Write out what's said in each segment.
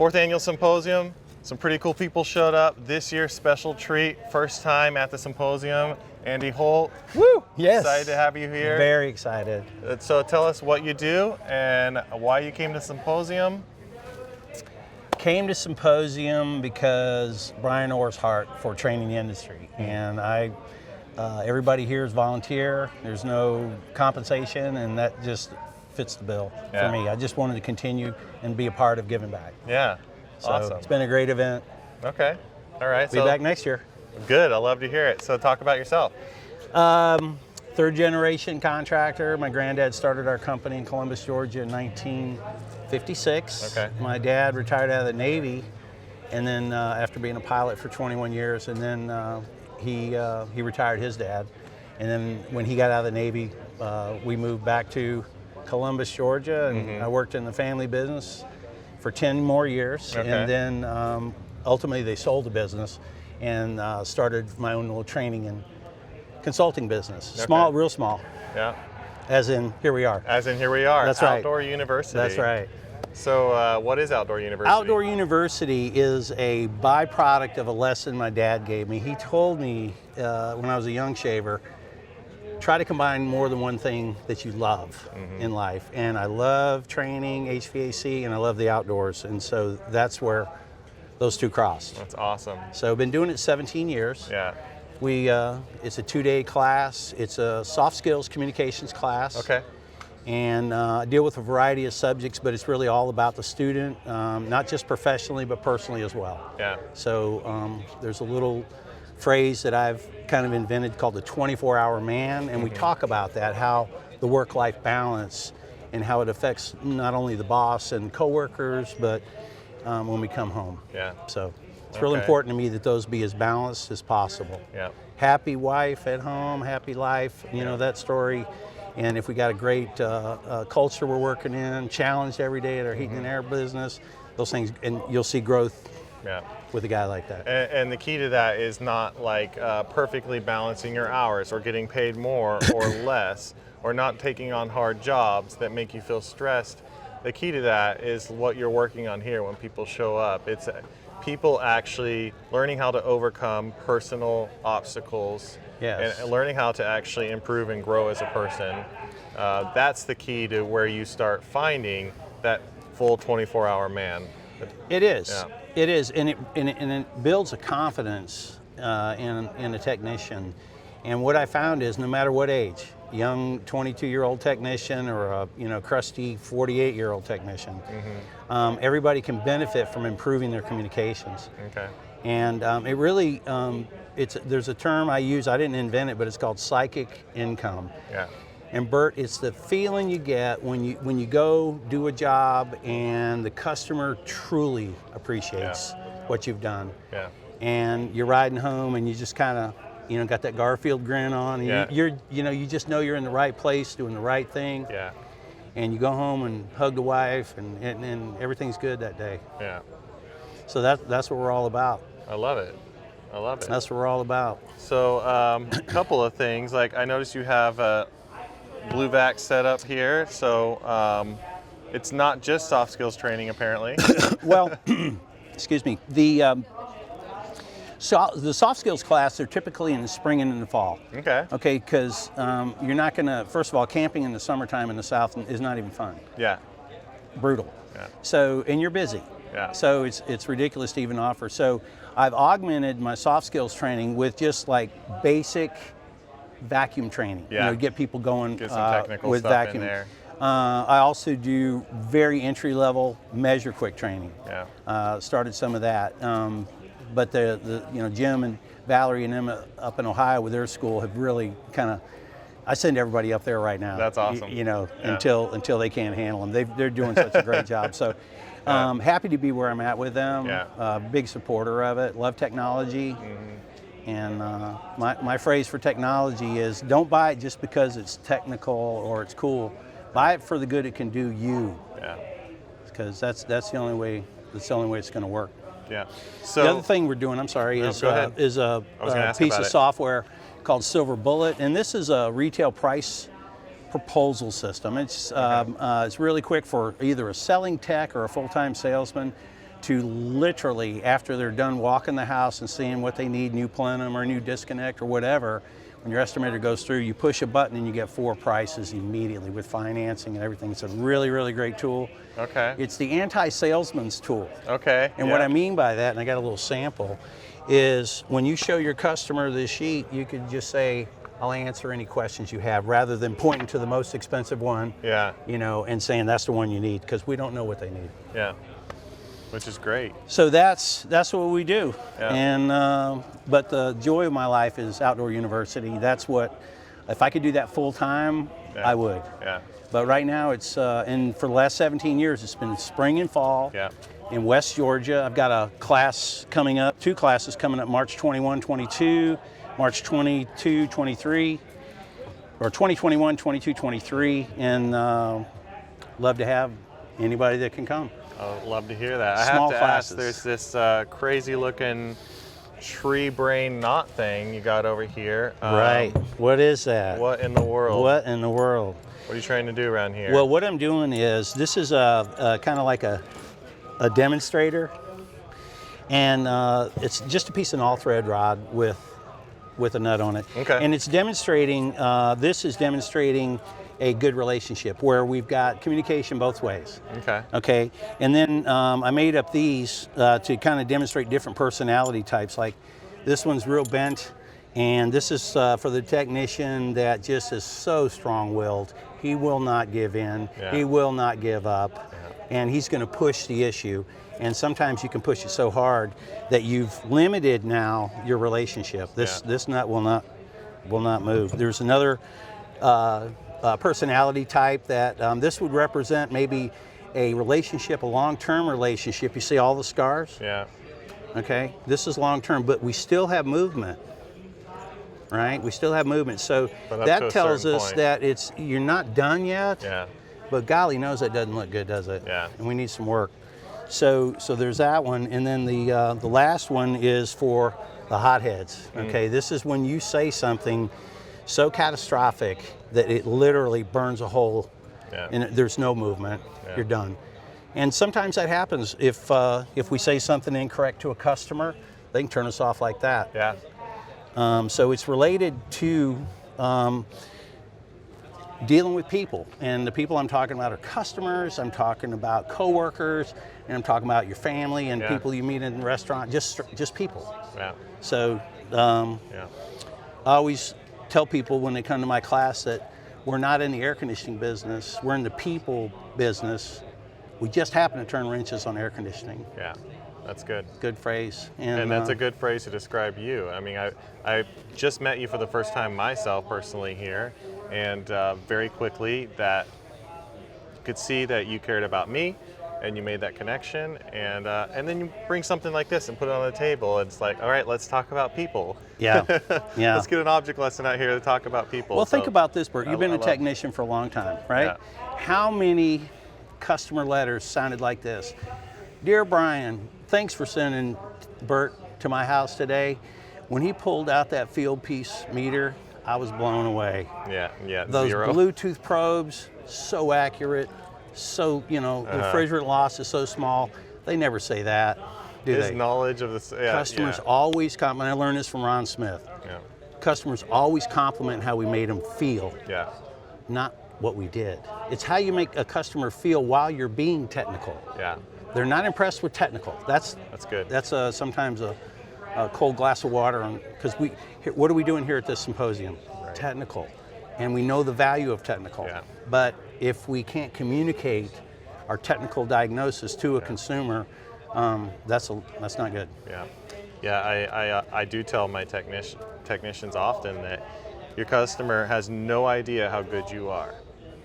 4th Annual Symposium. Some pretty cool people showed up. This year's special treat, first time at the symposium. Andy Holt. Woo! Yes. Excited to have you here. Very excited. So tell us what you do and why you came to symposium. Came to symposium because Brian Orr's heart for training the industry, and everybody here is volunteer. There's no compensation, and that just fits the bill for me. I just wanted to continue and be a part of giving back. Yeah, so awesome. It's been a great event. Okay, all right. Be back next year. Good, I love to hear it. So talk about yourself. 3rd generation contractor. My granddad started our company in Columbus, Georgia in 1956. Okay. My dad retired out of the Navy, and then after being a pilot for 21 years, and then he retired his dad. And then when he got out of the Navy, we moved back to Columbus, Georgia, and I worked in the family business for 10 more years. Okay. And then ultimately they sold the business and started my own little training and consulting business. Okay. Small, real small. Yeah. As in, here we are. As in, here we are. That's right. Outdoor University. That's right. So what is Outdoor University? Outdoor University is a byproduct of a lesson my dad gave me. He told me when I was a young shaver, try to combine more than one thing that you love in life. And I love training, HVAC, and I love the outdoors. And so that's where those two crossed. That's awesome. So I've been doing it 17 years. Yeah. It's a 2-day class. It's a soft skills communications class. Okay. And I deal with a variety of subjects, but it's really all about the student, not just professionally, but personally as well. Yeah. So there's a little phrase that I've kind of invented called the 24-hour man, and we talk about that, how the work-life balance and how it affects not only the boss and coworkers, but when we come home. Yeah. So it's really important to me that those be as balanced as possible. Yeah. Happy wife at home, happy life, you know, that story. And if we got a great culture we're working in, challenged every day at our heating and air business, those things, and you'll see growth with a guy like that. And the key to that is not like perfectly balancing your hours or getting paid more or less or not taking on hard jobs that make you feel stressed. The key to that is what you're working on here when people show up. It's people actually learning how to overcome personal obstacles and learning how to actually improve and grow as a person. That's the key to where you start finding that full 24-hour man. It is. Yeah. It is, and it builds a confidence in a technician. And what I found is no matter what age, young 22-year-old technician or a crusty 48-year-old technician, everybody can benefit from improving their communications. Okay. And it really, there's a term I use, I didn't invent it, but it's called psychic income. Yeah. And Bert, it's the feeling you get when you go do a job and the customer truly appreciates what you've done. Yeah. And you're riding home and you just kind of, got that Garfield grin on. And you just know you're in the right place, doing the right thing. Yeah. And you go home and hug the wife, and everything's good that day. Yeah. So that's what we're all about. I love it. I love it. That's what we're all about. So a couple of things. Like I noticed you have a blue vac set up here. So it's not just soft skills training, apparently. Well, excuse me. The soft skills class, they're typically in the spring and in the fall. Okay. Okay, because you're not going to, first of all, camping in the summertime in the South is not even fun. Yeah. Brutal. Yeah. So, and you're busy. Yeah. So it's ridiculous to even offer. So I've augmented my soft skills training with just like basic vacuum training. Yeah. Get people going Get some technical with stuff vacuum. in there. I also do very entry-level measure quick training. Yeah. Started some of that. But Jim and Valerie and them up in Ohio with their school have really kind of, I send everybody up there right now. That's awesome. Until they can't handle them. They're doing such a great job. So happy to be where I'm at with them. Yeah. Big supporter of it. Love technology. And my phrase for technology is don't buy it just because it's technical or it's cool. Buy it for the good it can do you. Yeah. Because that's the only way it's going to work. Yeah. So the other thing we're doing, is a piece of software called Silver Bullet, and this is a retail price proposal system. It's really quick for either a selling tech or a full-time salesman to literally, after they're done walking the house and seeing what they need, new plenum or new disconnect or whatever, when your estimator goes through, you push a button and you get 4 prices immediately with financing and everything. It's a really, really great tool. Okay. It's the anti-salesman's tool. Okay. And what I mean by that, and I got a little sample, is when you show your customer this sheet, you could just say, I'll answer any questions you have, rather than pointing to the most expensive one, Yeah. you know, and saying that's the one you need, because we don't know what they need. Yeah. Which is great. So that's what we do. Yeah. And but the joy of my life is outdoor university. That's what, if I could do that full time, Yeah. I would. Yeah. But right now it's, and for the last 17 years, it's been spring and fall Yeah. in West Georgia. I've got a class coming up, 2 classes coming up, March 21, 22, March 22, 23, or 2021, 22, 23, and love to have anybody that can come. I'd love to hear that. I Small have to classes. ask, there's this crazy looking tree brain knot thing you got over here. Right. What is that? What in the world? What in the world? What are you trying to do around here? Well, what I'm doing is, this is a kind of like a demonstrator, and it's just a piece of all-thread rod with a nut on it. Okay. And it's demonstrating, this is demonstrating a good relationship where we've got communication both ways. Okay. Okay, and then I made up these to kind of demonstrate different personality types. Like this one's real bent, and this is for the technician that just is so strong-willed. He will not give in. Yeah. He will not give up, and he's going to push the issue. And sometimes you can push it so hard that you've limited now your relationship. This nut will not move. There's another personality type that this would represent maybe a relationship, a long-term relationship. You see all the scars? Yeah. Okay, this is long-term, but we still have movement, right? We still have movement. So But up to that a tells certain us point. that you're not done yet, Yeah. but golly knows that doesn't look good, does it? Yeah. And we need some work. So there's that one, and then the last one is for the hotheads. Okay, this is when you say something so catastrophic that it literally burns a hole, and there's no movement. Yeah. You're done. And sometimes that happens if we say something incorrect to a customer, they can turn us off like that. Yeah. So it's related to dealing with people, and the people I'm talking about are customers. I'm talking about coworkers, and I'm talking about your family and Yeah. people you meet in the restaurant. Just people. Yeah. So Yeah. I always tell people when they come to my class that we're not in the air conditioning business. We're in the people business. We just happen to turn wrenches on air conditioning. Yeah. That's good. Good phrase. And that's a good phrase to describe you. I mean, I just met you for the first time myself personally here, and very quickly that could see that you cared about me, and you made that connection, and then you bring something like this and put it on the table. And it's like, all right, let's talk about people. Yeah, yeah. Let's get an object lesson out here to talk about people. Well, think So, about this, Bert. You've been I a love- technician for a long time, right? Yeah. How many customer letters sounded like this? Dear Brian, thanks for sending Bert to my house today. When he pulled out that field piece meter, I was blown away. Yeah, yeah. Those 0. Bluetooth probes, so accurate, so, the refrigerant loss is so small. They never say that, do His they? knowledge of this. Yeah, Customers yeah, always compliment. I learned this from Ron Smith. yeah, Customers always compliment how we made them feel, yeah. not what we did. It's how you make a customer feel while you're being technical. Yeah. They're not impressed with technical. That's good. That's sometimes a cold glass of water, because what are we doing here at this symposium? Right. Technical, and we know the value of technical. Yeah. But if we can't communicate our technical diagnosis to a consumer, that's not good. Yeah, yeah. I do tell my technicians often that your customer has no idea how good you are.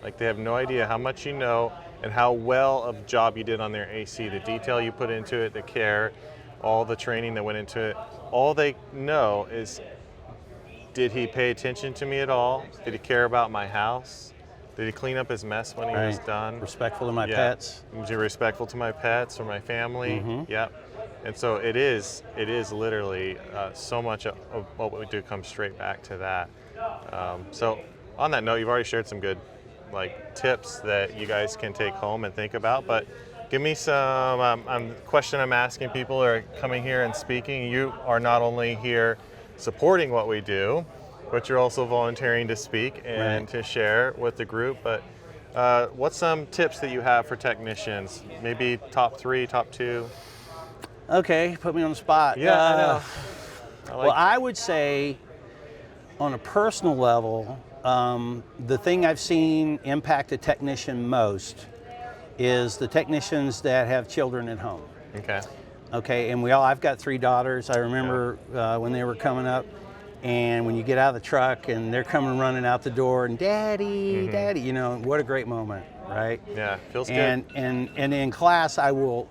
Like, they have no idea how much you know and how well of a job you did on their AC, the detail you put into it, the care, all the training that went into it. All they know is, did he pay attention to me at all? Did he care about my house? Did he clean up his mess when he was done? Respectful to my pets. Was he respectful to my pets or my family? Yep. And so it is literally so much of what we do comes straight back to that. So on that note, you've already shared some good tips that you guys can take home and think about, but Give me some question I'm asking people who are coming here and speaking. You are not only here supporting what we do, but you're also volunteering to speak and to share with the group. But what's some tips that you have for technicians? Maybe top 3, top 2? Okay, put me on the spot. Yeah, I know. Well, I would say on a personal level, the thing I've seen impact a technician most is the technicians that have children at home. Okay. Okay, and I've got 3 daughters. I remember when they were coming up, and when you get out of the truck and they're coming running out the door and Daddy, Daddy, you know, what a great moment, right? Yeah, feels good. And in class, I will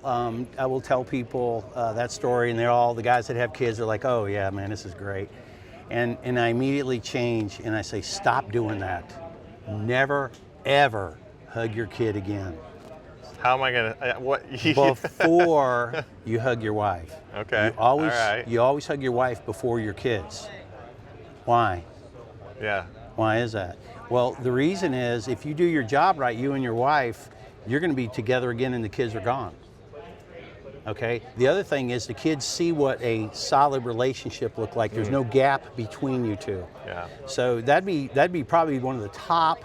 tell people that story, and the guys that have kids are like, oh yeah, man, this is great. And I immediately change and I say, stop doing that. Never, ever hug your kid again. How am I gonna? What? Before you hug your wife. Okay. You always hug your wife before your kids. Why? Yeah. Why is that? Well, the reason is if you do your job right, you and your wife, you're going to be together again, and the kids are gone. Okay. The other thing is the kids see what a solid relationship look like. There's no gap between you two. Yeah. So that'd be probably one of the top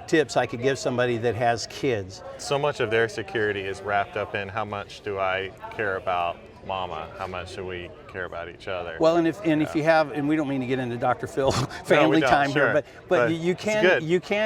tips I could give somebody that has kids. So much of their security is wrapped up in how much do I care about Mama? How much do we care about each other? Well, and if you have, and we don't mean to get into Dr. Phil family time here, but you can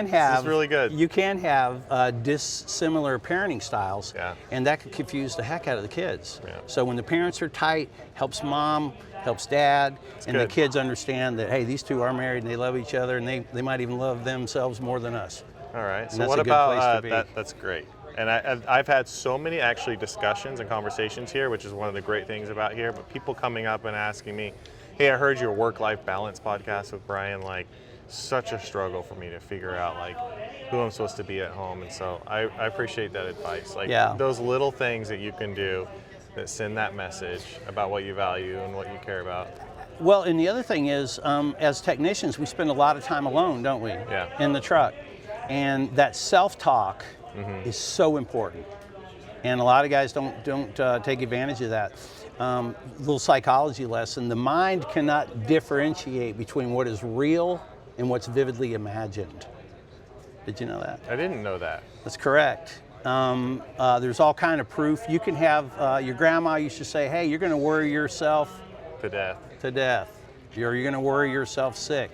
have this is really good. You can have dissimilar parenting styles, and that could confuse the heck out of the kids. Yeah. So when the parents are tight, helps mom, helps dad, and the kids understand that, hey, these two are married and they love each other, and they might even love themselves more than us. All right. And so that's what a good about place to be. That's great. And I've had so many actually discussions and conversations here, which is one of the great things about here. But people coming up and asking me, "Hey, I heard your work-life balance podcast with Brian. Like, such a struggle for me to figure out like who I'm supposed to be at home." And so I appreciate that advice. Like those little things that you can do that send that message about what you value and what you care about. Well, and the other thing is, as technicians, we spend a lot of time alone, don't we? Yeah. In the truck, and that self-talk is so important, and a lot of guys don't take advantage of that. Little psychology lesson: the mind cannot differentiate between what is real and what's vividly imagined. Did you know that? I didn't know that. That's correct. There's all kind of proof. You can have your grandma used to say, "Hey, you're going to worry yourself to death. To death. You're going to worry yourself sick."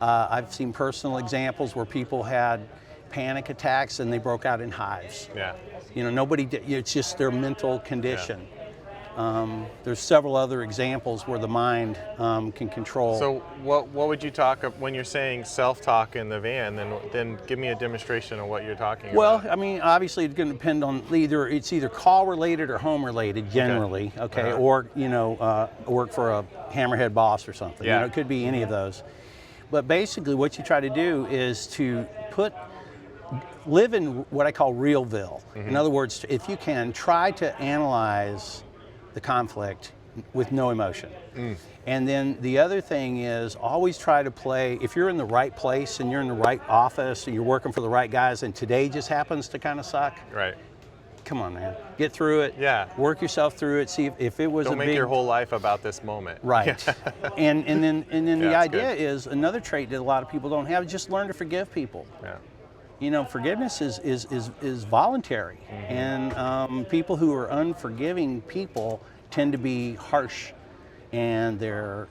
I've seen personal examples where people had panic attacks and they broke out in hives. Yeah. You know, nobody did. It's just their mental condition. There's several other examples where the mind can control. So what would you talk when you're saying self-talk in the van? Then give me a demonstration of what you're talking about. Well, I mean, obviously it's going to depend on either call related or home related generally. Okay. Or work for a hammerhead boss or something. Yeah. You know, it could be any of those. But basically, what you try to do is to live in what I call realville. In other words, if you can, try to analyze the conflict with no emotion. And then the other thing is always try to play, if you're in the right place and you're in the right office and you're working for the right guys and today just happens to kind of suck. Right. Come on, man. Get through it. Yeah. Work yourself through it. See if it was Don't make your whole life about this moment. Right. and then the idea is another trait that a lot of people don't have, just learn to forgive people. Yeah. You know, forgiveness is voluntary, and people who are unforgiving people tend to be harsh, and they're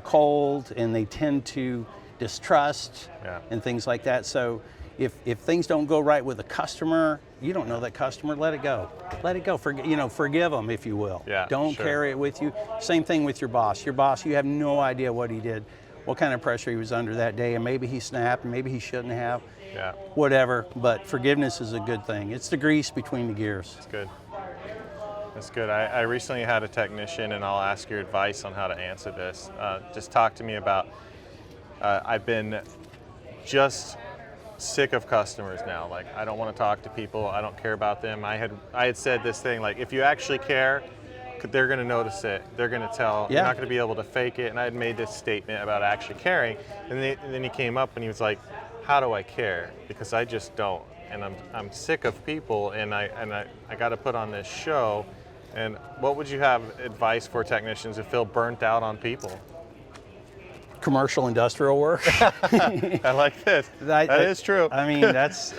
cold, and they tend to distrust and things like that. So if things don't go right with a customer, you don't know that customer, let it go. Let it go. Forgive them, if you will. Yeah, don't carry it with you. Same thing with your boss. Your boss, you have no idea what he did, what kind of pressure he was under that day, and maybe he snapped, and maybe he shouldn't have. Yeah. Whatever, but forgiveness is a good thing. It's the grease between the gears. That's good. That's good. I recently had a technician, and I'll ask your advice on how to answer this. Just talk to me about, I've been just sick of customers now. Like, I don't want to talk to people. I don't care about them. I had said this thing, like, if you actually care, they're going to notice it. They're going to tell. You're not going to be able to fake it. And I had made this statement about actually caring. And then he came up and he was like, how do I care? Because I just don't. and I'm sick of people, and I got to put on this show. And what would you have advice for technicians who feel burnt out on people? Commercial industrial work. I like this. That is true. I mean, that's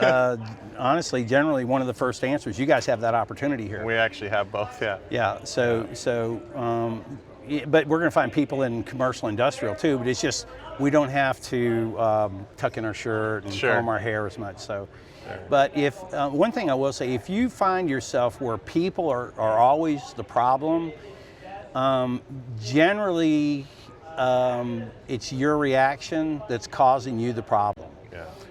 honestly generally one of the first answers. You guys have that opportunity here. We actually have both, yeah. Yeah. But we're going to find people in commercial industrial too. But it's just we don't have to tuck in our shirt and comb our hair as much. So. Sure. But if one thing I will say, if you find yourself where people are always the problem, generally it's your reaction that's causing you the problem,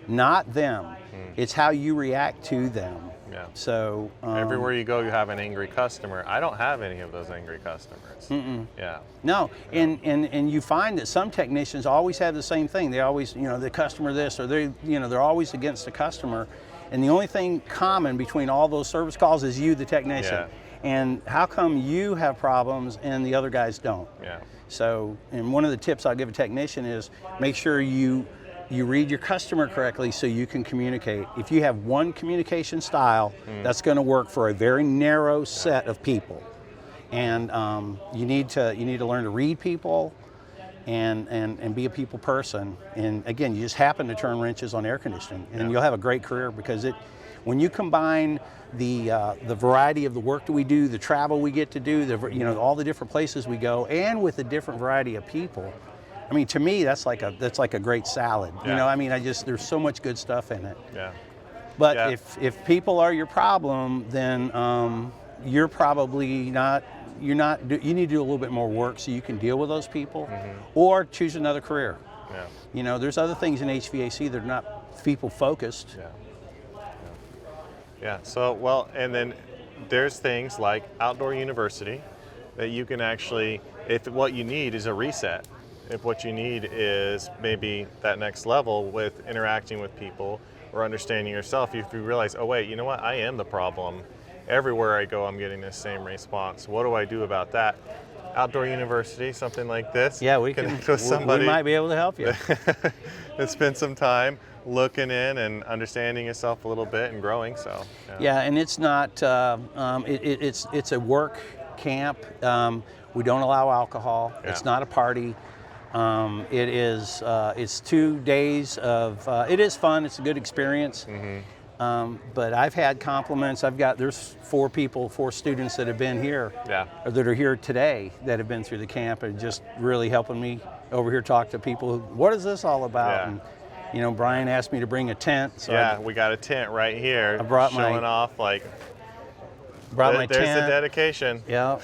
not them. It's how you react to them. Yeah. So everywhere you go, you have an angry customer. I don't have any of those angry customers. Yeah. No, and you find that some technicians always have the same thing. They always, the customer this, or they're always against the customer. And the only thing common between all those service calls is you, the technician. Yeah. And how come you have problems and the other guys don't? Yeah. So, and one of the tips I'll give a technician is make sure you read your customer correctly so you can communicate. If you have one communication style, that's going to work for a very narrow set of people. And you need to learn to read people and be a people person. And again, you just happen to turn wrenches on air conditioning, and you'll have a great career, because when you combine the variety of the work that we do, the travel we get to do, all the different places we go, and with a different variety of people. I mean, to me, that's like a great salad. Yeah. There's so much good stuff in it. Yeah. But if people are your problem, then you're probably not. You need to do a little bit more work so you can deal with those people, or choose another career. Yeah. There's other things in HVAC that are not people focused. Yeah. Yeah. So, well, and then there's things like outdoor university that you can actually, if what you need is a reset, if what you need is maybe that next level with interacting with people or understanding yourself, if you realize, oh wait, you know what, I am the problem. Everywhere I go, I'm getting this same response. What do I do about that? Outdoor university, something like this. Yeah, we might be able to help you. And spend some time looking in and understanding yourself a little bit and growing. So yeah, and it's not it's a work camp. We don't allow alcohol. Yeah. It's not a party. It's 2 days of it is fun. It's a good experience. But I've had compliments. There's 4 students that have been here, or that are here today, that have been through the camp, and just really helping me over here talk to people. What is this all about? Yeah. And Brian asked me to bring a tent. So we got a tent right here. I brought showing off like. Brought my tent. There's the dedication. Yeah.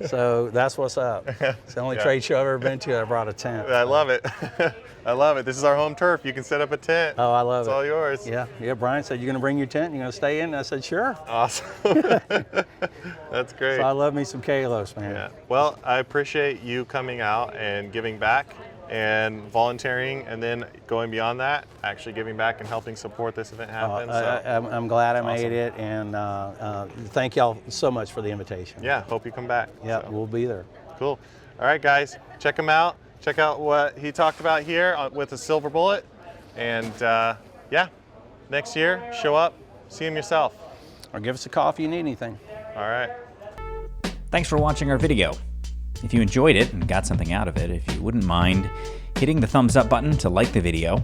So that's what's up. It's the only trade show I've ever been to. I brought a tent. I love it. I love it. This is our home turf. You can set up a tent. Oh, I love it. It's all yours. Yeah. Yeah. Brian said, "You're going to bring your tent? You're going to stay in?" And I said, "Sure." Awesome. That's great. So I love me some Kalos, man. Yeah. Well, I appreciate you coming out and giving back and volunteering, and then going beyond that, actually giving back and helping support this event happen. I'm glad I made it, and thank y'all so much for the invitation. Yeah, hope you come back. Yeah, we'll be there. Cool. All right, guys, check him out. Check out what he talked about here with the silver bullet, and next year, show up, see him yourself. Or give us a call if you need anything. All right. Thanks for watching our video. If you enjoyed it and got something out of it, if you wouldn't mind hitting the thumbs up button to like the video,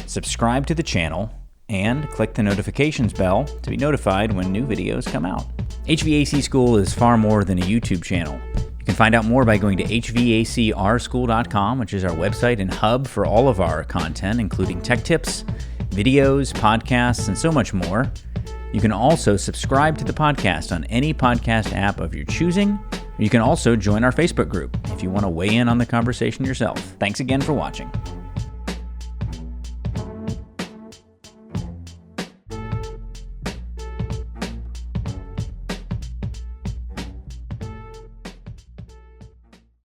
subscribe to the channel, and click the notifications bell to be notified when new videos come out. HVAC School is far more than a YouTube channel. You can find out more by going to HVACRschool.com, which is our website and hub for all of our content, including tech tips, videos, podcasts, and so much more. You can also subscribe to the podcast on any podcast app of your choosing. You can also join our Facebook group if you want to weigh in on the conversation yourself. Thanks again for watching.